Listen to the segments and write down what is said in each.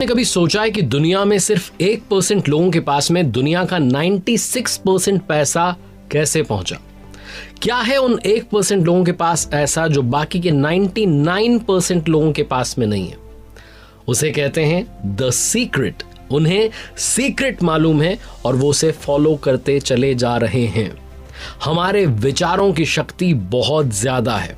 आपने कभी सोचा है कि दुनिया में सिर्फ 1% लोगों के पास में दुनिया का 96% पैसा कैसे पहुंचा? क्या है उन 1% लोगों के पास ऐसा जो बाकी के 99% लोगों के पास में नहीं है? उसे कहते हैं द सीक्रेट। उन्हें सीक्रेट मालूम है और वो उसे फॉलो करते चले जा रहे हैं। हमारे विचारों की शक्ति बहुत ज्यादा है।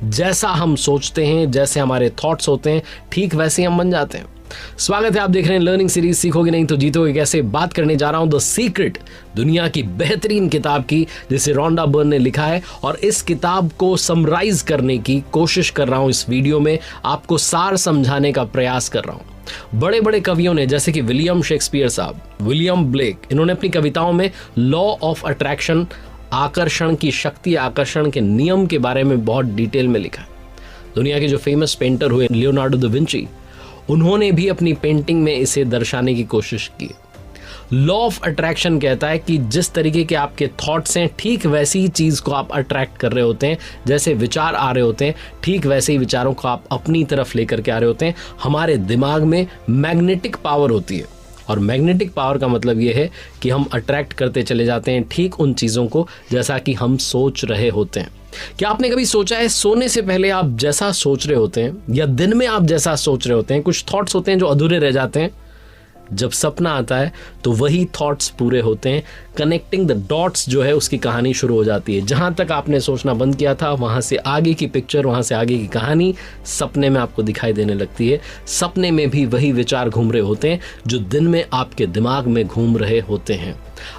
जैसा हम सोचते हैं, जैसे हमारे थॉट्स होते हैं, ठीक वैसे ही हम बन जाते हैं। स्वागत है, आप देख रहे हैं लर्निंग सीरीज सीखोगे नहीं तो जीतोगे कैसे। बात करने जा रहा हूं द सीक्रेट, दुनिया की बेहतरीन किताब की, जिसे रोंडा बर्न ने लिखा है। और इस किताब को समराइज करने की कोशिश कर रहा हूं इस वीडियो में, आपको सार समझाने का प्रयास कर रहा हूं। बड़े बड़े कवियों ने, जैसे कि विलियम शेक्सपियर साहब, विलियम ब्लेक, इन्होंने अपनी कविताओं में लॉ ऑफ अट्रैक्शन, आकर्षण की शक्ति, आकर्षण के नियम के बारे में बहुत डिटेल में लिखा है। दुनिया के जो फेमस पेंटर हुए लियोनार्डो दा विंची, उन्होंने भी अपनी पेंटिंग में इसे दर्शाने की कोशिश की। लॉ ऑफ अट्रैक्शन कहता है कि जिस तरीके के आपके थॉट्स हैं, ठीक वैसी ही चीज को आप अट्रैक्ट कर रहे होते हैं। जैसे विचार आ रहे होते हैं, ठीक वैसे ही विचारों को आप अपनी तरफ लेकर के आ रहे होते हैं। हमारे दिमाग में मैग्नेटिक पावर होती है, और मैग्नेटिक पावर का मतलब ये है कि हम अट्रैक्ट करते चले जाते हैं ठीक उन चीज़ों को जैसा कि हम सोच रहे होते हैं। क्या आपने कभी सोचा है, सोने से पहले आप जैसा सोच रहे होते हैं या दिन में आप जैसा सोच रहे होते हैं, कुछ थॉट्स होते हैं जो अधूरे रह जाते हैं। जब सपना आता है तो वही थॉट्स पूरे होते हैं। कनेक्टिंग द डॉट्स जो है, उसकी कहानी शुरू हो जाती है। जहां तक आपने सोचना बंद किया था, वहां से आगे की पिक्चर, वहां से आगे की कहानी सपने में आपको दिखाई देने लगती है। सपने में भी वही विचार घूम रहे होते हैं जो दिन में आपके दिमाग में घूम रहे होते हैं।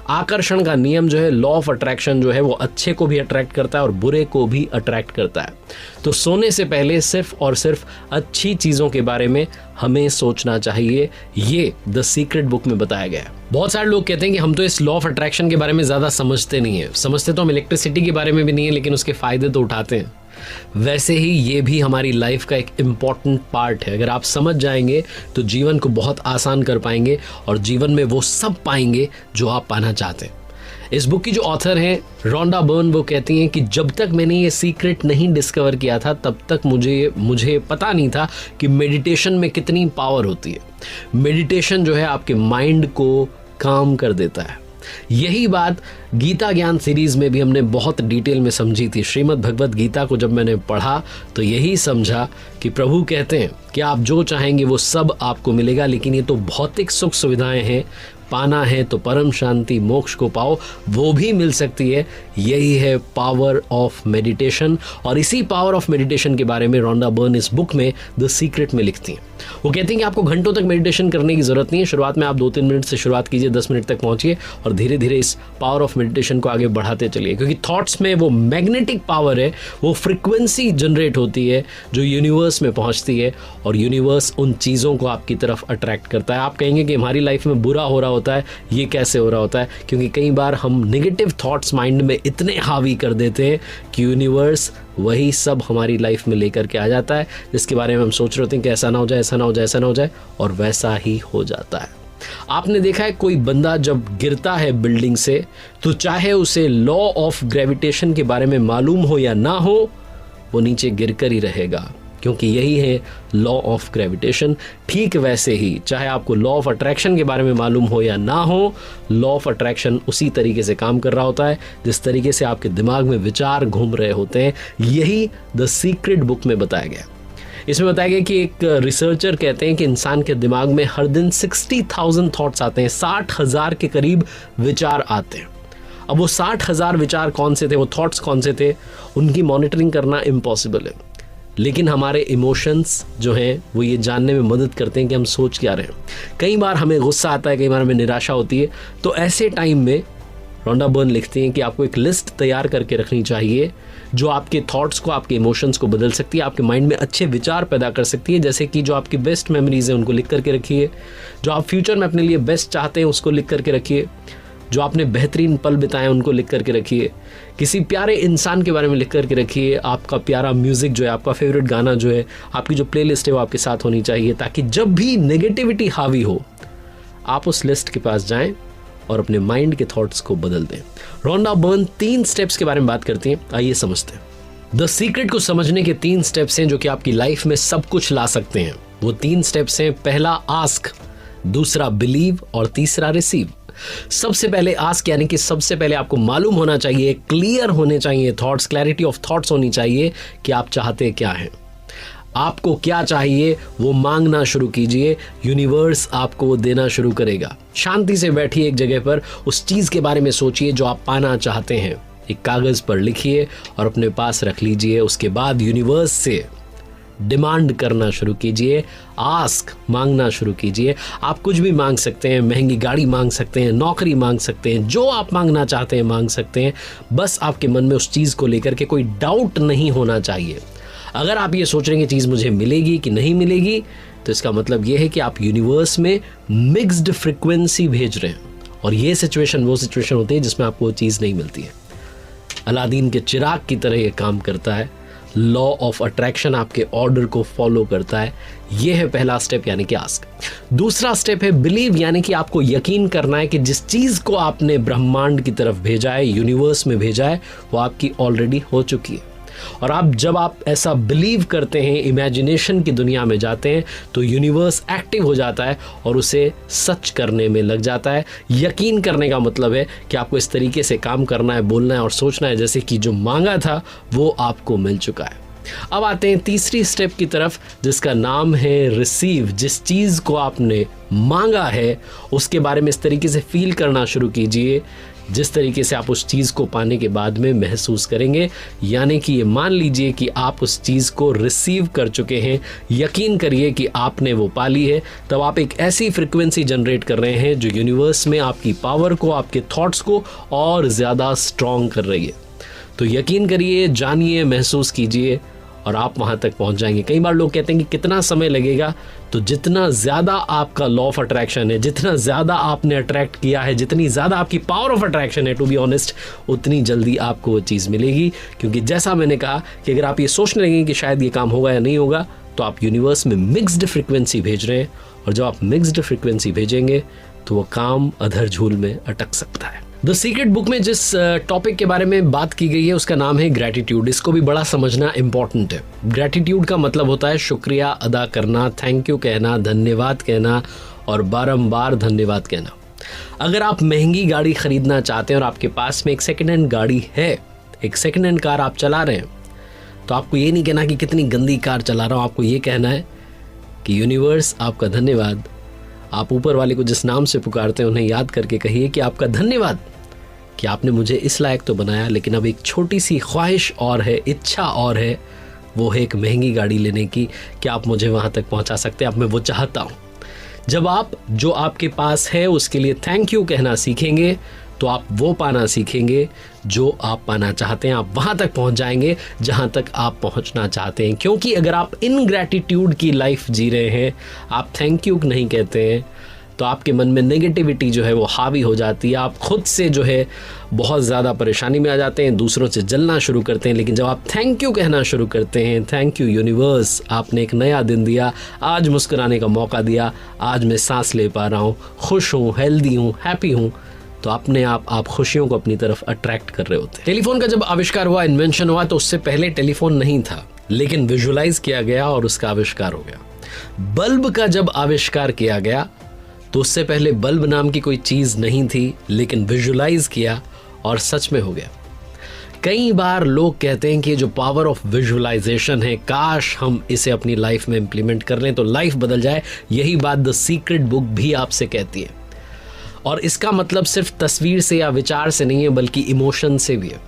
आकर्षण का नियम जो है, लॉ ऑफ अट्रैक्शन जो है, वो अच्छे को भी अट्रैक्ट करता है और बुरे को भी अट्रैक्ट करता है। तो सोने से पहले सिर्फ और सिर्फ अच्छी चीजों के बारे में हमें सोचना चाहिए। ये द सीक्रेट बुक में बताया गया है। बहुत सारे लोग कहते हैं कि हम तो इस लॉ ऑफ अट्रैक्शन के बारे में ज्यादा समझते नहीं है। समझते तो हम इलेक्ट्रिसिटी के बारे में भी नहीं है, लेकिन उसके फायदे तो उठाते हैं। वैसे ही ये भी हमारी लाइफ का एक इम्पॉर्टेंट पार्ट है। अगर आप समझ जाएंगे तो जीवन को बहुत आसान कर पाएंगे और जीवन में वो सब पाएंगे जो आप पाना चाहते हैं। इस बुक की जो ऑथर हैं रोंडा बर्न, वो कहती हैं कि जब तक मैंने ये सीक्रेट नहीं डिस्कवर किया था, तब तक मुझे पता नहीं था कि मेडिटेशन में कितनी पावर होती है। मेडिटेशन जो है आपके माइंड को काम कर देता है। यही बात गीता ज्ञान सीरीज में भी हमने बहुत डिटेल में समझी थी। श्रीमद् भगवत गीता को जब मैंने पढ़ा तो यही समझा कि प्रभु कहते हैं कि आप जो चाहेंगे वो सब आपको मिलेगा, लेकिन ये तो भौतिक सुख सुविधाएं हैं। पाना है तो परम शांति, मोक्ष को पाओ, वो भी मिल सकती है। यही है पावर ऑफ मेडिटेशन। और इसी पावर ऑफ मेडिटेशन के बारे में रोंडा बर्न इस बुक में द सीक्रेट में लिखती हैं। वो कहती हैं कि आपको घंटों तक मेडिटेशन करने की जरूरत नहीं है। शुरुआत में आप 2-3 मिनट से शुरुआत कीजिए, 10 मिनट तक पहुंचिए और धीरे धीरे इस पावर ऑफ मेडिटेशन को आगे बढ़ाते चलिए। क्योंकि थॉट्स में वो मैग्नेटिक पावर है, वो फ्रिक्वेंसी जनरेट होती है जो यूनिवर्स में पहुंचती है, और यूनिवर्स उन चीज़ों को आपकी तरफ अट्रैक्ट करता है। आप कहेंगे कि हमारी लाइफ में बुरा हो रहा होता है, ये कैसे हो रहा होता है? क्योंकि कई बार हम नेगेटिव थॉट्स माइंड में इतने हावी कर देते हैं कि यूनिवर्स वही सब हमारी लाइफ में लेकर के आ जाता है, जिसके बारे में हम सोच रहे होते हैं कि ऐसा ना हो जाए, ऐसा ना हो जाए, ऐसा ना हो जाए, और वैसा ही हो जाता है। आपने देखा है कोई बंदा जब गिरता है बिल्डिंग से, तो चाहे उसे लॉ ऑफ ग्रेविटेशन के बारे में मालूम हो या ना हो, वो नीचे गिरकर ही रहेगा, क्योंकि यही है लॉ ऑफ ग्रेविटेशन। ठीक वैसे ही चाहे आपको लॉ ऑफ अट्रैक्शन के बारे में मालूम हो या ना हो, लॉ ऑफ अट्रैक्शन उसी तरीके से काम कर रहा होता है जिस तरीके से आपके दिमाग में विचार घूम रहे होते हैं। यही द सीक्रेट बुक में बताया गया। इसमें बताया गया कि एक रिसर्चर कहते हैं कि इंसान के दिमाग में हर दिन 60,000 थॉट्स आते हैं, 60,000 के करीब विचार आते हैं। अब वो 60,000 विचार कौन से थे, वो थॉट्स कौन से थे, उनकी मॉनिटरिंग करना इम्पॉसिबल है। लेकिन हमारे इमोशंस जो हैं वो ये जानने में मदद करते हैं कि हम सोच क्या रहे हैं। कई बार हमें गुस्सा आता है, कई बार हमें निराशा होती है। तो ऐसे टाइम में रोंडा बर्न लिखती हैं कि आपको एक लिस्ट तैयार करके रखनी चाहिए जो आपके थॉट्स को, आपके इमोशंस को बदल सकती है, आपके माइंड में अच्छे विचार पैदा कर सकती है। जैसे कि जो आपकी बेस्ट मेमोरीज हैं उनको लिख करके रखिए, जो आप फ्यूचर में अपने लिए बेस्ट चाहते हैं उसको लिख करके रखिए, जो आपने बेहतरीन पल बिताए उनको लिख करके रखिए, किसी प्यारे इंसान के बारे में लिख करके रखिए, आपका प्यारा म्यूजिक जो है, आपका फेवरेट गाना जो है, आपकी जो प्लेलिस्ट है वो आपके साथ होनी चाहिए, ताकि जब भी नेगेटिविटी हावी हो आप उस लिस्ट के पास जाएं और अपने माइंड के थॉट्स को बदल दें। रोंडा बर्न 3 स्टेप्स के बारे में बात करती हैं, आइए समझते हैं। द सीक्रेट को समझने के 3 स्टेप्स हैं जो कि आपकी लाइफ में सब कुछ ला सकते हैं। वो 3 स्टेप्स हैं, पहला आस्क, दूसरा बिलीव और तीसरा रिसीव। सबसे पहले आस्क यानी कि सबसे पहले आपको मालूम होना चाहिए, क्लियर होने चाहिए थॉट्स, क्लैरिटी ऑफ थॉट्स होनी चाहिए कि आप चाहते क्या हैं, आपको क्या चाहिए। वो मांगना शुरू कीजिए, यूनिवर्स आपको देना शुरू करेगा। शांति से बैठिए एक जगह पर, उस चीज के बारे में सोचिए जो आप पाना चाहते हैं, एक कागज पर लिखिए और अपने पास रख लीजिए। उसके बाद यूनिवर्स से डिमांड करना शुरू कीजिए, आस्क, मांगना शुरू कीजिए। आप कुछ भी मांग सकते हैं, महंगी गाड़ी मांग सकते हैं, नौकरी मांग सकते हैं, जो आप मांगना चाहते हैं मांग सकते हैं। बस आपके मन में उस चीज को लेकर के कोई डाउट नहीं होना चाहिए। अगर आप ये सोच रहे हैं कि चीज मुझे मिलेगी कि नहीं मिलेगी, तो इसका मतलब ये है कि आप यूनिवर्स में मिक्स्ड फ्रीक्वेंसी भेज रहे हैं, और ये सिचुएशन वो सिचुएशन होती है जिसमें आपको वो चीज नहीं मिलती है। अलादीन के चिराग की तरह ये काम करता है। लॉ ऑफ अट्रैक्शन आपके ऑर्डर को फॉलो करता है। यह है पहला स्टेप यानी कि आस्क। दूसरा स्टेप है बिलीव, यानी कि आपको यकीन करना है कि जिस चीज को आपने ब्रह्मांड की तरफ भेजा है, यूनिवर्स में भेजा है, वो आपकी ऑलरेडी हो चुकी है। और जब आप ऐसा बिलीव करते हैं, इमेजिनेशन की दुनिया में जाते हैं, तो यूनिवर्स एक्टिव हो जाता है और उसे सच करने में लग जाता है। यकीन करने का मतलब है कि आपको इस तरीके से काम करना है, बोलना है और सोचना है जैसे कि जो मांगा था वो आपको मिल चुका है। अब आते हैं तीसरी स्टेप की तरफ, जिसका नाम है रिसीव। जिस चीज़ को आपने मांगा है उसके बारे में इस तरीके से फील करना शुरू कीजिए जिस तरीके से आप उस चीज़ को पाने के बाद में महसूस करेंगे। यानी कि ये मान लीजिए कि आप उस चीज़ को रिसीव कर चुके हैं, यकीन करिए कि आपने वो पा ली है। तब आप एक ऐसी फ्रिक्वेंसी जनरेट कर रहे हैं जो यूनिवर्स में आपकी पावर को, आपके थॉट्स को और ज़्यादा स्ट्रॉन्ग कर रही है। तो यकीन करिए, जानिए, महसूस कीजिए और आप वहाँ तक पहुँच जाएंगे। कई बार लोग कहते हैं कि कितना समय लगेगा, तो जितना ज़्यादा आपका लॉ ऑफ अट्रैक्शन है, जितना ज़्यादा आपने अट्रैक्ट किया है, जितनी ज़्यादा आपकी पावर ऑफ अट्रैक्शन है, टू बी ऑनेस्ट, उतनी जल्दी आपको वो चीज़ मिलेगी। क्योंकि जैसा मैंने कहा कि अगर आप ये सोचने लगेंगे कि शायद ये काम होगा या नहीं होगा, तो आप यूनिवर्स में मिक्स्ड फ्रिक्वेंसी भेज रहे हैं, और जब आप मिक्स्ड फ्रिक्वेंसी भेजेंगे तो वो काम अधर झूल में अटक सकता है। द सीक्रेट बुक में जिस टॉपिक के बारे में बात की गई है उसका नाम है ग्रैटिट्यूड। इसको भी बड़ा समझना इंपॉर्टेंट है। ग्रैटिट्यूड का मतलब होता है शुक्रिया अदा करना, थैंक यू कहना, धन्यवाद कहना और बारंबार धन्यवाद कहना। अगर आप महंगी गाड़ी खरीदना चाहते हैं और आपके पास में एक सेकेंड हैंड गाड़ी है, एक सेकेंड हैंड कार आप चला रहे हैं, तो आपको ये नहीं कहना कि कितनी गंदी कार चला रहा हूँ। आपको ये कहना है कि यूनिवर्स आपका धन्यवाद। आप ऊपर वाले को जिस नाम से पुकारते हैं उन्हें याद करके कहिए कि आपका धन्यवाद कि आपने मुझे इस लायक तो बनाया, लेकिन अब एक छोटी सी ख्वाहिश और है, इच्छा और है, वो है एक महंगी गाड़ी लेने की। क्या आप मुझे वहाँ तक पहुँचा सकते हैं? अब मैं वो चाहता हूँ। जब आप जो आपके पास है उसके लिए थैंक यू कहना सीखेंगे, तो आप वो पाना सीखेंगे जो आप पाना चाहते हैं। आप वहाँ तक पहुँच जाएंगे जहाँ तक आप पहुँचना चाहते हैं। क्योंकि अगर आप इनग्रैटिट्यूड की लाइफ जी रहे हैं, आप थैंक यू नहीं कहते हैं, तो आपके मन में नेगेटिविटी जो है वो हावी हो जाती है। आप खुद से जो है बहुत ज़्यादा परेशानी में आ जाते हैं, दूसरों से जलना शुरू करते हैं। लेकिन जब आप थैंक यू कहना शुरू करते हैं, थैंक यू यूनिवर्स, आपने एक नया दिन दिया, आज मुस्कुराने का मौका दिया, आज मैं सांस ले पा रहा हूँ, खुश हूँ, हेल्दी हूँ, हैप्पी हूँ, तो अपने आप खुशियों को अपनी तरफ अट्रैक्ट कर रहे होते हैं। टेलीफोन का जब आविष्कार हुआ, इन्वेंशन हुआ, तो उससे पहले टेलीफोन नहीं था, लेकिन विजुलाइज किया गया और उसका आविष्कार हो गया। बल्ब का जब आविष्कार किया गया तो उससे पहले बल्ब नाम की कोई चीज नहीं थी, लेकिन विजुलाइज किया और सच में हो गया। कई बार लोग कहते हैं कि जो पावर ऑफ विजुअलाइजेशन है, काश हम इसे अपनी लाइफ में इंप्लीमेंट कर लें तो लाइफ बदल जाए। यही बात द सीक्रेट बुक भी आपसे कहती है। और इसका मतलब सिर्फ तस्वीर से या विचार से नहीं है, बल्कि इमोशन से भी है।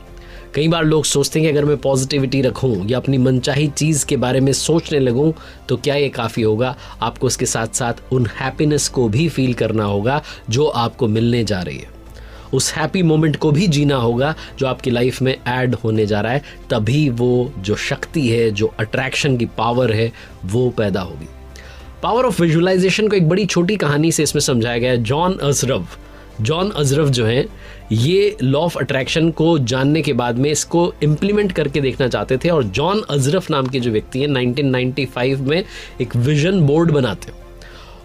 कई बार लोग सोचते हैं कि अगर मैं पॉजिटिविटी रखूं या अपनी मनचाही चीज़ के बारे में सोचने लगूं तो क्या ये काफ़ी होगा? आपको उसके साथ साथ उन हैप्पीनेस को भी फील करना होगा जो आपको मिलने जा रही है। उस हैप्पी मोमेंट को भी जीना होगा जो आपकी लाइफ में ऐड होने जा रहा है। तभी वो जो शक्ति है, जो अट्रैक्शन की पावर है, वो पैदा होगी। पावर ऑफ विजुअलाइजेशन को एक बड़ी छोटी कहानी से इसमें समझाया गया है। जॉन अजरफ जो हैं, ये लॉ ऑफ अट्रैक्शन को जानने के बाद में इसको इम्प्लीमेंट करके देखना चाहते थे। और जॉन अजरफ नाम के जो व्यक्ति हैं 1995 में एक विजन बोर्ड बनाते हैं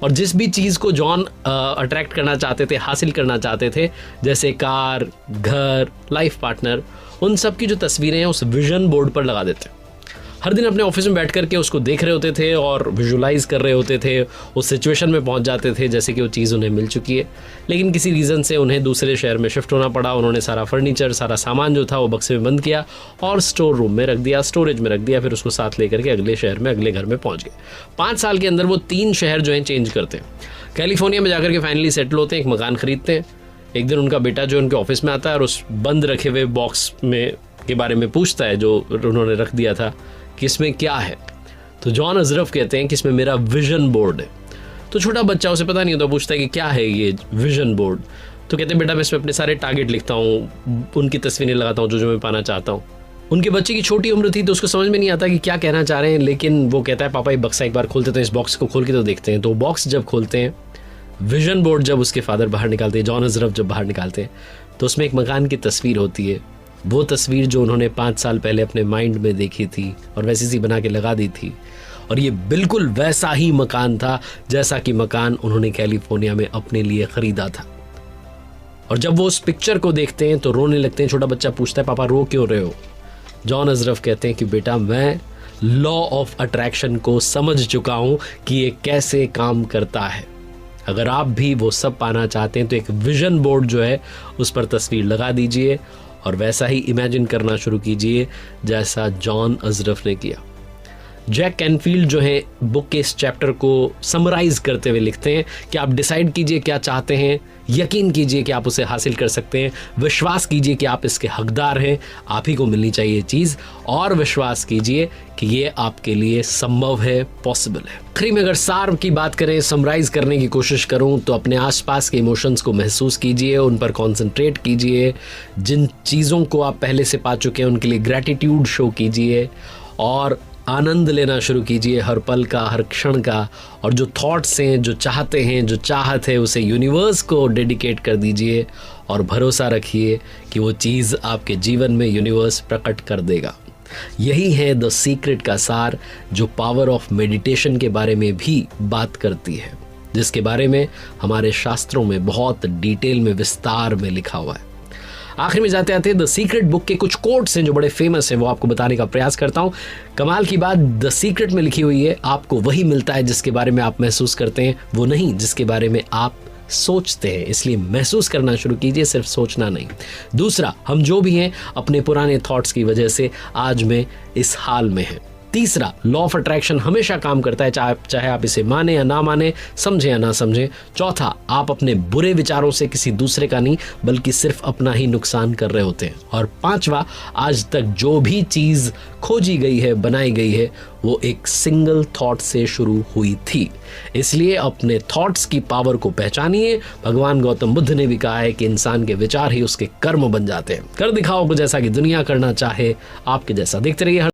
और जिस भी चीज़ को जॉन अट्रैक्ट करना चाहते थे, हासिल करना चाहते थे, जैसे कार, घर, लाइफ पार्टनर, उन सब की जो तस्वीरें हैं उस विजन बोर्ड पर लगा देते। हर दिन अपने ऑफिस में बैठ करके उसको देख रहे होते थे और विजुलाइज कर रहे होते थे, उस सिचुएशन में पहुंच जाते थे जैसे कि वो चीज़ उन्हें मिल चुकी है। लेकिन किसी रीज़न से उन्हें दूसरे शहर में शिफ्ट होना पड़ा। उन्होंने सारा फर्नीचर, सारा सामान जो था वो बक्से में बंद किया और स्टोर रूम में रख दिया, स्टोरेज में रख दिया। फिर उसको साथ लेकर के अगले शहर में, अगले घर में पहुँच गए। 5 साल के अंदर वो 3 शहर जो हैं चेंज करते हैं। कैलिफोर्निया में जाकर के फाइनली सेटल होते हैं, एक मकान खरीदते हैं। एक दिन उनका बेटा जो उनके ऑफिस में आता है और उस बंद रखे हुए बॉक्स में के बारे में पूछता है जो उन्होंने रख दिया था कि इसमें क्या है। तो जॉन अजरफ कहते हैं कि इसमें मेरा विजन बोर्ड है। तो छोटा बच्चा, उसे पता नहीं होता, पूछता है कि क्या है ये विजन बोर्ड। तो कहते हैं बेटा मैं इसमें अपने सारे टारगेट लिखता हूँ, उनकी तस्वीरें लगाता हूँ जो मैं पाना चाहता हूँ। उनके बच्चे की छोटी उम्र थी तो उसको समझ में नहीं आता कि क्या कहना चाह रहे हैं, लेकिन वो कहता है पापा ये बक्सा एक बार खोलते तो इस बॉक्स को खोल के तो देखते हैं। तो बॉक्स जब खोलते हैं, विजन बोर्ड जब उसके फादर बाहर निकालते हैं, जॉन अजरफ जब बाहर निकालते हैं, तो उसमें एक मकान की तस्वीर होती है। वो तस्वीर जो उन्होंने 5 साल पहले अपने माइंड में देखी थी और वैसी सी बना के लगा दी थी। और ये बिल्कुल वैसा ही मकान था जैसा कि मकान उन्होंने कैलिफोर्निया में अपने लिए खरीदा था। और जब वो उस पिक्चर को देखते हैं तो रोने लगते हैं। छोटा बच्चा पूछता है पापा रो क्यों रहे हो? जॉन अजरफ कहते हैं कि बेटा मैं लॉ ऑफ अट्रैक्शन को समझ चुका हूं कि ये कैसे काम करता है। अगर आप भी वो सब पाना चाहते हैं तो एक विजन बोर्ड जो है उस पर तस्वीर लगा दीजिए और वैसा ही इमेजिन करना शुरू कीजिए जैसा जॉन अजरफ ने किया। जैक कैनफील्ड जो है बुक के इस चैप्टर को समराइज करते हुए लिखते हैं कि आप डिसाइड कीजिए क्या चाहते हैं, यकीन कीजिए कि आप उसे हासिल कर सकते हैं, विश्वास कीजिए कि आप इसके हकदार हैं, आप ही को मिलनी चाहिए चीज़, और विश्वास कीजिए कि ये आपके लिए संभव है, पॉसिबल है। आखिरी में अगर सार की बात करें, समराइज करने की कोशिश करूं तो अपने आसपास के इमोशंस को महसूस कीजिए, उन पर कॉन्सेंट्रेट कीजिए, जिन चीज़ों को आप पहले से पा चुके हैं उनके लिए ग्रैटिट्यूड शो कीजिए और आनंद लेना शुरू कीजिए हर पल का, हर क्षण का। और जो थॉट्स हैं, जो चाहते हैं, जो चाहत है, उसे यूनिवर्स को डेडिकेट कर दीजिए और भरोसा रखिए कि वो चीज़ आपके जीवन में यूनिवर्स प्रकट कर देगा। यही है द सीक्रेट का सार, जो पावर ऑफ मेडिटेशन के बारे में भी बात करती है, जिसके बारे में हमारे शास्त्रों में बहुत डिटेल में, विस्तार में लिखा हुआ है। आखिर में जाते आते द सीक्रेट बुक के कुछ कोट्स हैं जो बड़े फेमस हैं, वो आपको बताने का प्रयास करता हूं। कमाल की बात, द सीक्रेट में लिखी हुई है आपको वही मिलता है जिसके बारे में आप महसूस करते हैं, वो नहीं जिसके बारे में आप सोचते हैं। इसलिए महसूस करना शुरू कीजिए, सिर्फ सोचना नहीं। दूसरा, हम जो भी हैं अपने पुराने थॉट्स की वजह से आज में इस हाल में हैं। तीसरा, लॉ ऑफ अट्रैक्शन हमेशा काम करता है, चाहे आप इसे माने या ना माने, समझे या ना समझे। चौथा, आप अपने बुरे विचारों से किसी दूसरे का नहीं बल्कि सिर्फ अपना ही नुकसान कर रहे होते हैं। और पांचवा, आज तक जो भी चीज खोजी गई है, बनाई गई है, वो एक सिंगल थॉट से शुरू हुई थी। इसलिए अपने थॉट्स की पावर को पहचानिए। भगवान गौतम बुद्ध ने भी कहा है कि इंसान के विचार ही उसके कर्म बन जाते हैं। कर दिखाओ कुछ ऐसा कि दुनिया करना चाहे आपके जैसा। देखते रहिए